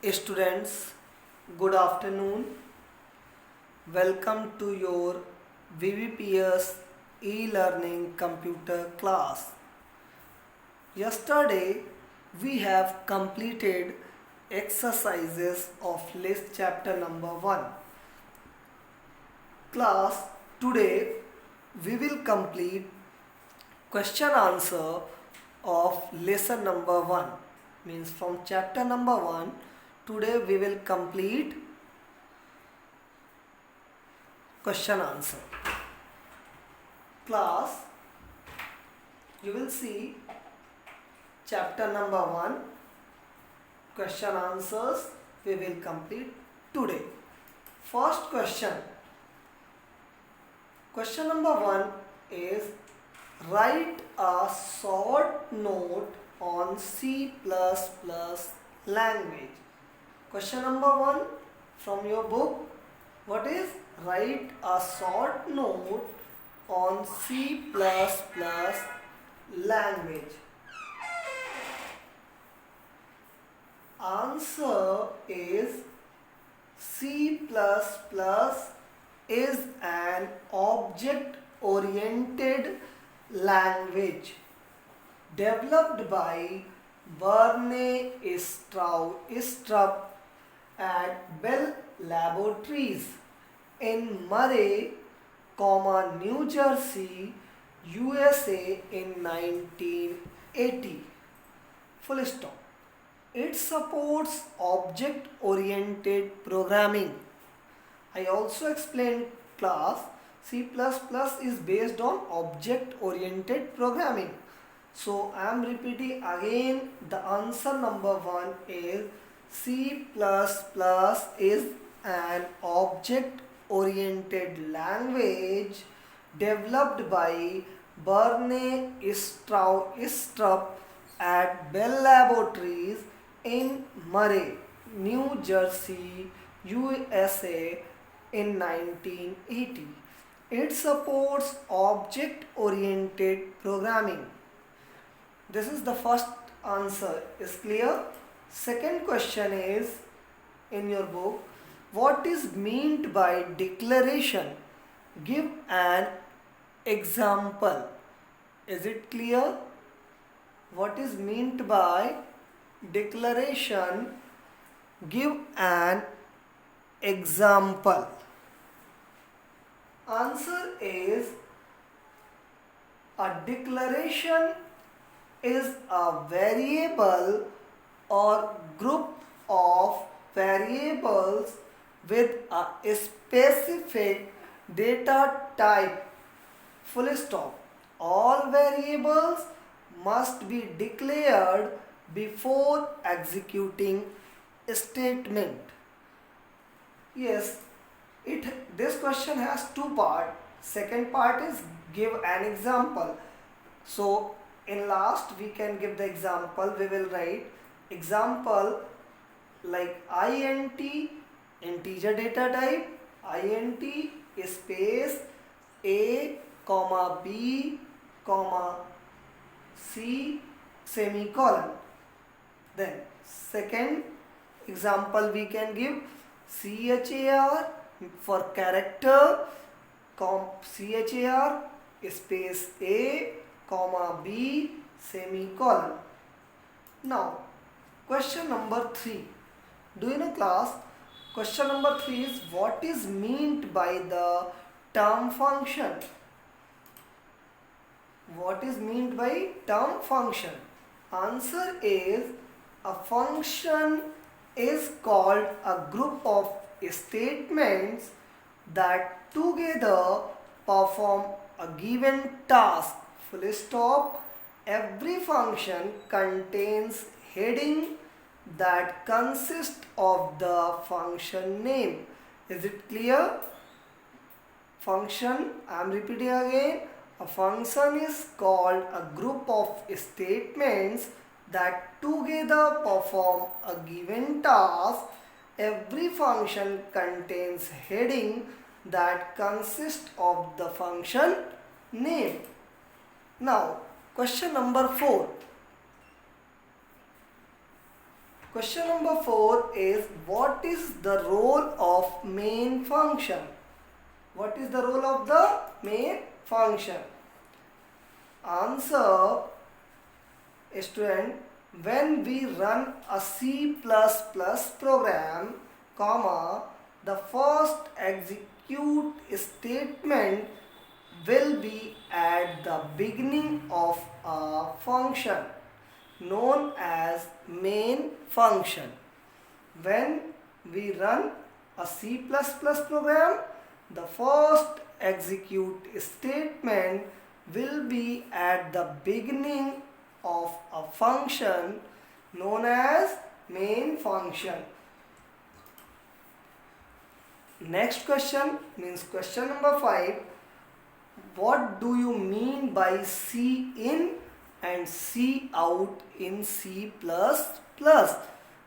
Students, good afternoon. Welcome to your VVPS e-learning computer class. Yesterday, we have completed exercises of list chapter number 1. Class, today we will complete question answer of lesson number 1. Means from chapter number 1, today we will complete question answer. Class, you will see chapter number 1 question answers we will complete today. First question. Question number 1 is write a short note on C++ language. Question number 1 from your book. What is write a short note on C++ language? Answer is C++ is an object-oriented language developed by Bernie Stroop at Bell Laboratories in Murray, New Jersey, USA in 1980. Full stop. It supports object-oriented programming. I also explained class C++ is based on object-oriented programming. So I am repeating again, the answer number 1 is C++ is an object-oriented language developed by Bernie Stroop at Bell Laboratories in Murray, New Jersey, USA in 1980. It supports object-oriented programming. This is the first answer. Is clear? Second question is in your book. What is meant by declaration? Give an example. Is it clear? What is meant by declaration? Give an example. Answer is a declaration is a variable or group of variables with a specific data type. Full stop. All variables must be declared before executing a statement. Yes, this question has two parts. Second part is give an example. So in last we can give the example. We will write example like int integer data type, int space a comma b comma c semicolon. Then second example we can give char for character, char space a comma b semicolon. Now question number 3. Do you know class? Question number 3 is what is meant by the term function? What is meant by term function? Answer is a function is called a group of statements that together perform a given task. Full stop. Every function contains heading that consists of the function name. Is it clear? Function, I am repeating again. A function is called a group of statements that together perform a given task. Every function contains heading that consists of the function name. Now, question number 4. Question number 4 is, what is the role of main function? What is the role of the main function? Answer, student, when we run a C++ program, comma, the first execute statement will be at the beginning of a function known as main function. When we run a C++ program, the first execute statement will be at the beginning of a function known as main function. Next question means question number 5. What do you mean by C in and C out in C++?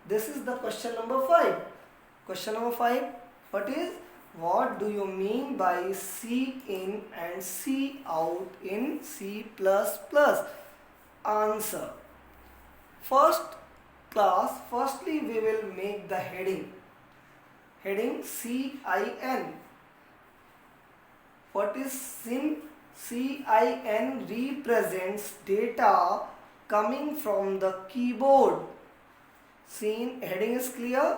This is the question number 5. Question number 5. What do you mean by C in and C out in C++? Answer. Firstly we will make the heading. Heading CIN. What is CIN? CIN represents data coming from the keyboard. CIN heading is clear?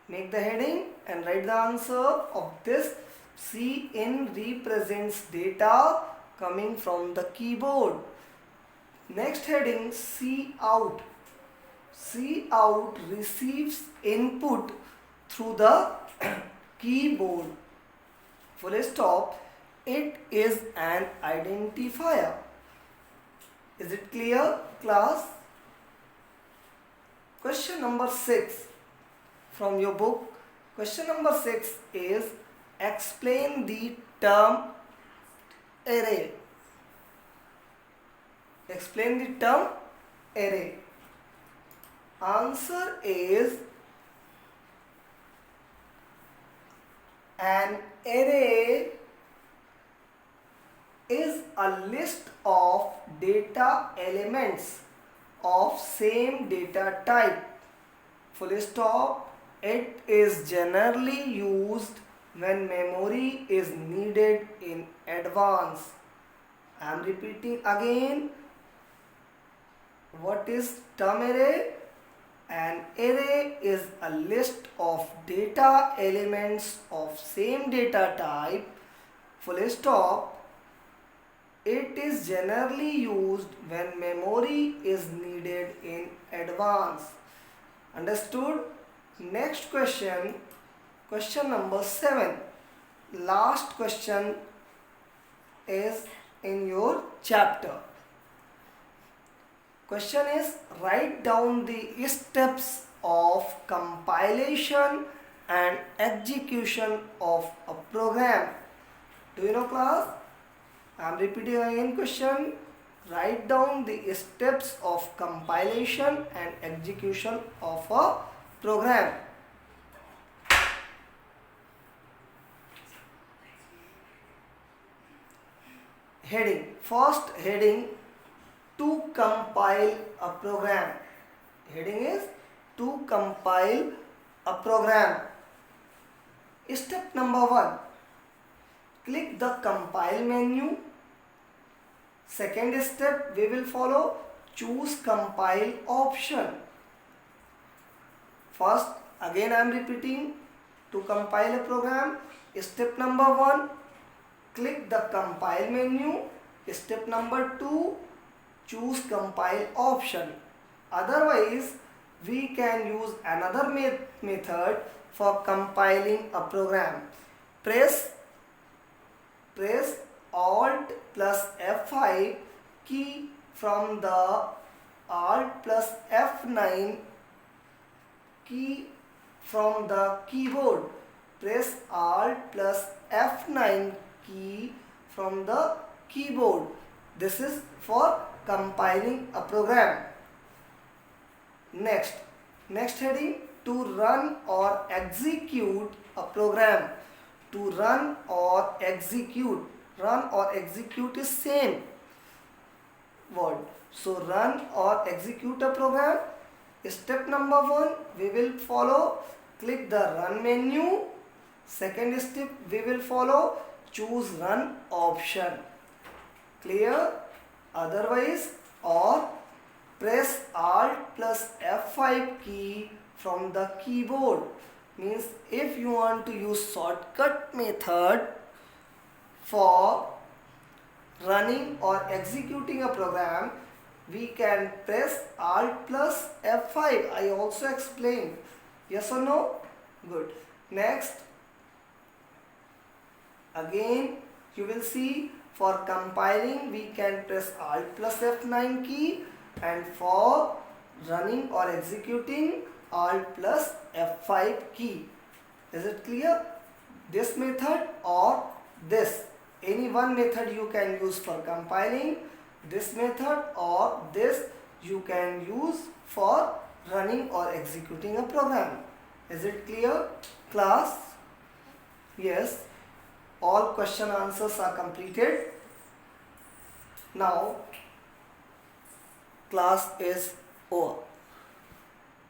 Make the heading and write the answer of this. CIN represents data coming from the keyboard. Next heading, Cout. Cout receives input through the keyboard. Full stop. It is an identifier. Is it clear, class? Question number 6 from your book. Question number 6 is, explain the term array. Explain the term array. Answer is, an array is a list of data elements of same data type. Full stop. It is generally used when memory is needed in advance. I am repeating again. What is term array? An array is a list of data elements of same data type. Full stop. It is generally used when memory is needed in advance. Understood? Next question, question number 7. Last question is in your chapter. Question is, write down the steps of compilation and execution of a program. Do you know, class? I am repeating again question. Write down the steps of compilation and execution of a program. Heading. First heading, to compile a program. Heading is to compile a program. Step number 1. Click the compile menu. Second step we will follow, choose compile option. First, again I am repeating, to compile a program. Step number 1, click the compile menu. Step number 2, choose compile option. Otherwise, we can use another method for compiling a program. Press Alt plus F5 key from the Alt plus F9 key from the keyboard. Press Alt plus F9 key from the keyboard. This is for compiling a program. Next heading, to run or execute a program. To run or execute. Run or execute is same word. So run or execute a program. Step number 1, we will follow click the run menu. Second step, we will follow choose run option. Clear? Otherwise, or press Alt plus F5 key from the keyboard. Means if you want to use shortcut method for running or executing a program, we can press Alt plus F5. I also explained. Yes or no? Good. Next, again you will see for compiling we can press Alt plus F9 key, and for running or executing Alt plus F5 key. Is it clear? This method or this, any one method you can use for compiling, this method or this you can use for running or executing a program. Is it clear, class? Yes, all question answers are completed. Now class is over.